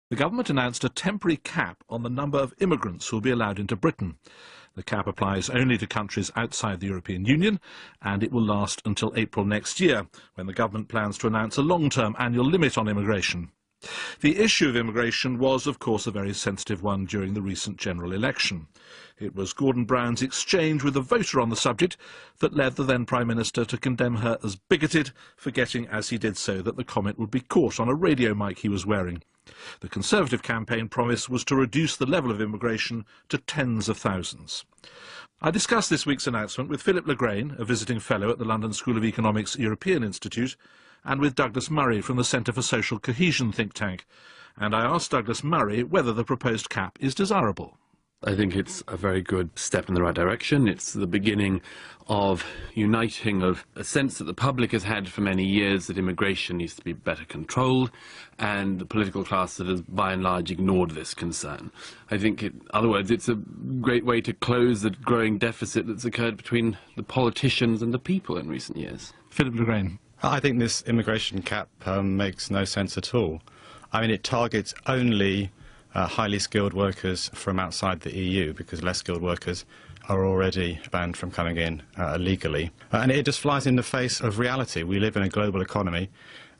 The government announced a temporary cap on the number of immigrants who will be allowed into Britain. The cap applies only to countries outside the European Union, and it will last until April next year, when the government plans to announce a long-term annual limit on immigration. The issue of immigration was, of course, a very sensitive one during the recent general election. It was Gordon Brown's exchange with a voter on the subject that led the then Prime Minister to condemn her as bigoted, forgetting as he did so that the comment would be caught on a radio mic he was wearing. The Conservative campaign promise was to reduce the level of immigration to tens of thousands. I discussed this week's announcement with Philip Le Grain, a visiting fellow at the London School of Economics European Institute, and with Douglas Murray from the Centre for Social Cohesion think tank. And I asked Douglas Murray whether the proposed cap is desirable. I think it's a very good step in the right direction. It's the beginning of uniting of a sense that the public has had for many years that immigration needs to be better controlled, and the political class that has by and large ignored this concern. I think, in other words, it's a great way to close the growing deficit that's occurred between the politicians and the people in recent years. Philip Le Grain. I think this immigration cap makes no sense at all. I mean, it targets only highly skilled workers from outside the EU, because less skilled workers are already banned from coming in illegally. And it just flies in the face of reality. We live in a global economy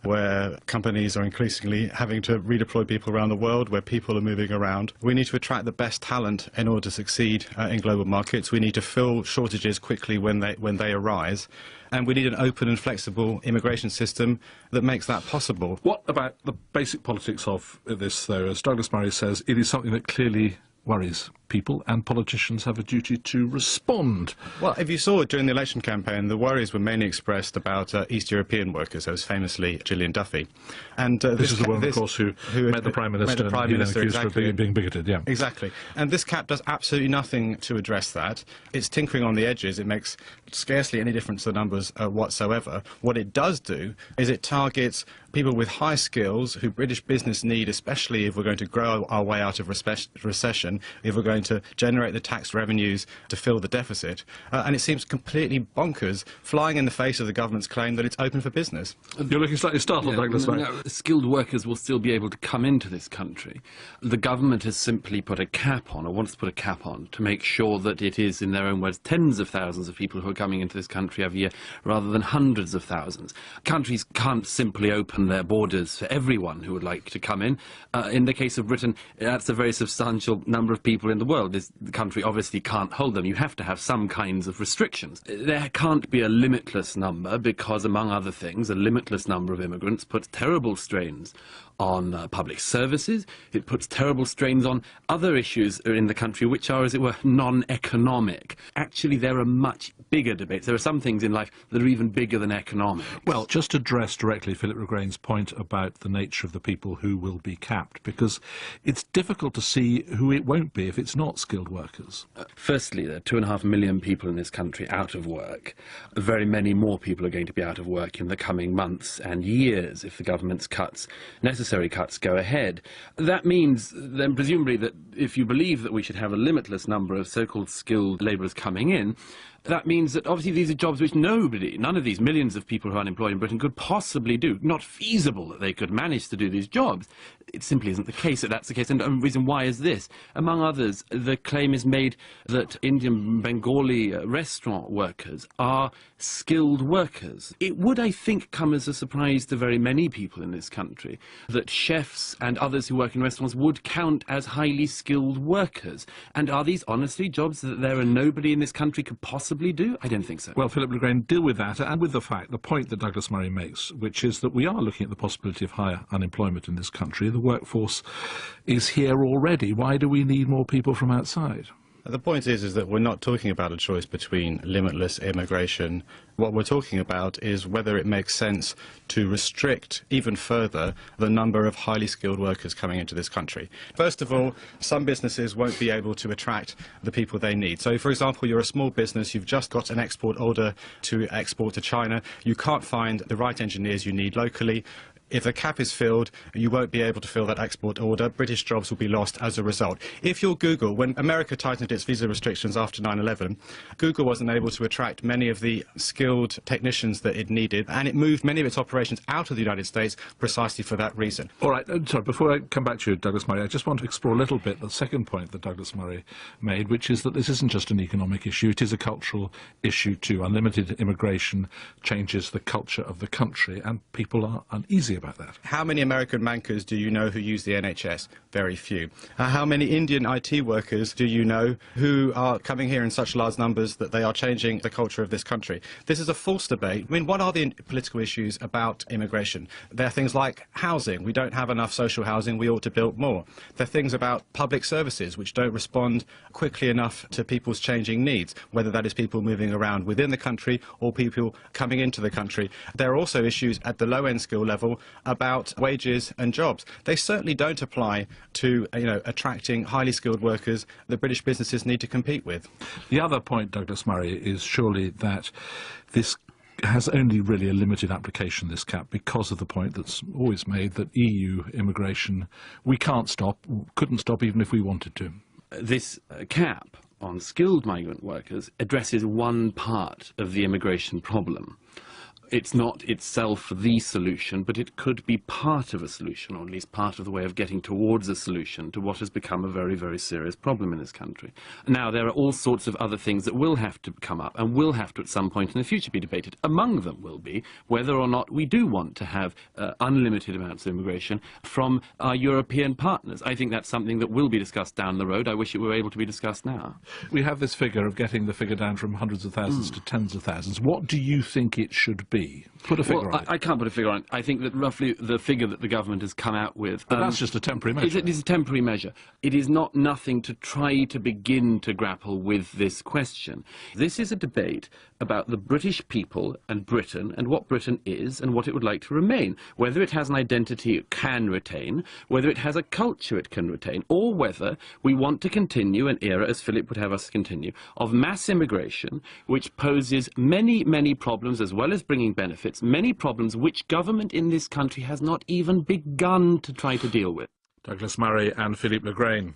where companies are increasingly having to redeploy people around the world, where people are moving around. We need to attract the best talent in order to succeed in global markets. We need to fill shortages quickly when they arise. And we need an open and flexible immigration system that makes that possible. What about the basic politics of this, though? As Douglas Murray says, it is something that clearly worries people, and politicians have a duty to respond. Well, if you saw during the election campaign, the worries were mainly expressed about East European workers. That was famously Gillian Duffy. And this is the woman, of course, who met the Prime Minister and he then accused her of being bigoted. Yeah. Exactly. And this cap does absolutely nothing to address that. It's tinkering on the edges. It makes scarcely any difference to the numbers whatsoever. What it does do is it targets people with high skills who British business need, especially if we're going to grow our way out of recession, if we're going to generate the tax revenues to fill the deficit. And it seems completely bonkers, flying in the face of the government's claim that it's open for business. You're looking slightly startled, Douglas. No, skilled workers will still be able to come into this country. The government has simply put a cap on, or wants to put a cap on, to make sure that it is, in their own words, tens of thousands of people who are coming into this country every year, rather than hundreds of thousands. Countries can't simply open their borders for everyone who would like to come in. In the case of Britain, that's a very substantial number of people in the world. The country obviously can't hold them. You have to have some kinds of restrictions. There can't be a limitless number because, among other things, a limitless number of immigrants puts terrible strains on public services. It puts terrible strains on other issues in the country which are, as it were, non-economic. Actually, there are much bigger debates. There are some things in life that are even bigger than economic. Well, just address directly Philip Le Grain's point about the nature of the people who will be capped, because it's difficult to see who it won't be if it's not skilled workers. Firstly, there are 2.5 million people in this country out of work. Very many more people are going to be out of work in the coming months and years if the government's necessary cuts go ahead. That means then presumably that if you believe that we should have a limitless number of so-called skilled labourers coming in, that means that obviously these are jobs which none of these millions of people who are unemployed in Britain could possibly do. Not feasible that they could manage to do these jobs. It simply isn't the case that that's the case. And the reason why is this. Among others, the claim is made that Indian Bengali restaurant workers are skilled workers. It would, I think, come as a surprise to very many people in this country that chefs and others who work in restaurants would count as highly skilled workers. And are these honestly jobs that there are nobody in this country could possibly do? I don't think so. Well, Philip Le Grain, deal with that, and with the point that Douglas Murray makes, which is that we are looking at the possibility of higher unemployment in this country. The workforce is here already. Why do we need more people from outside? The point is that we're not talking about a choice between limitless immigration. What we're talking about is whether it makes sense to restrict even further the number of highly skilled workers coming into this country. First of all, some businesses won't be able to attract the people they need. So, for example, you're a small business, you've just got an export order to export to China, you can't find the right engineers you need locally. If the cap is filled, you won't be able to fill that export order. British jobs will be lost as a result. If you're Google, when America tightened its visa restrictions after 9/11, Google wasn't able to attract many of the skilled technicians that it needed, and it moved many of its operations out of the United States precisely for that reason. All right, sorry, before I come back to you, Douglas Murray, I just want to explore a little bit the second point that Douglas Murray made, which is that this isn't just an economic issue, it is a cultural issue too. Unlimited immigration changes the culture of the country, and people are uneasy about that. How many American bankers do you know who use the NHS? Very few. How many Indian IT workers do you know who are coming here in such large numbers that they are changing the culture of this country? This is a false debate. I mean, what are the political issues about immigration? There are things like housing. We don't have enough social housing. We ought to build more. There are things about public services which don't respond quickly enough to people's changing needs, whether that is people moving around within the country or people coming into the country. There are also issues at the low-end skill level about wages and jobs. They certainly don't apply to, attracting highly skilled workers that British businesses need to compete with. The other point, Douglas Murray, is surely that this has only really a limited application, this cap, because of the point that's always made that EU immigration we can't stop, couldn't stop even if we wanted to. This cap on skilled migrant workers addresses one part of the immigration problem. It's not itself the solution, but it could be part of a solution, or at least part of the way of getting towards a solution to what has become a very, very serious problem in this country. Now, there are all sorts of other things that will have to come up and will have to at some point in the future be debated. Among them will be whether or not we do want to have unlimited amounts of immigration from our European partners. I think that's something that will be discussed down the road. I wish it were able to be discussed now. We have this figure of getting the figure down from hundreds of thousands to tens of thousands. What do you think it should be? Put a figure on it. I can't put a figure on it. I think that roughly the figure that the government has come out with... But that's just a temporary measure. It is a temporary measure. It is not nothing to try to begin to grapple with this question. This is a debate about the British people and Britain and what Britain is and what it would like to remain. Whether it has an identity it can retain, whether it has a culture it can retain, or whether we want to continue an era, as Philip would have us continue, of mass immigration, which poses many, many problems as well as bringing benefits, many problems which government in this country has not even begun to try to deal with. Douglas Murray and Philippe Le Grain.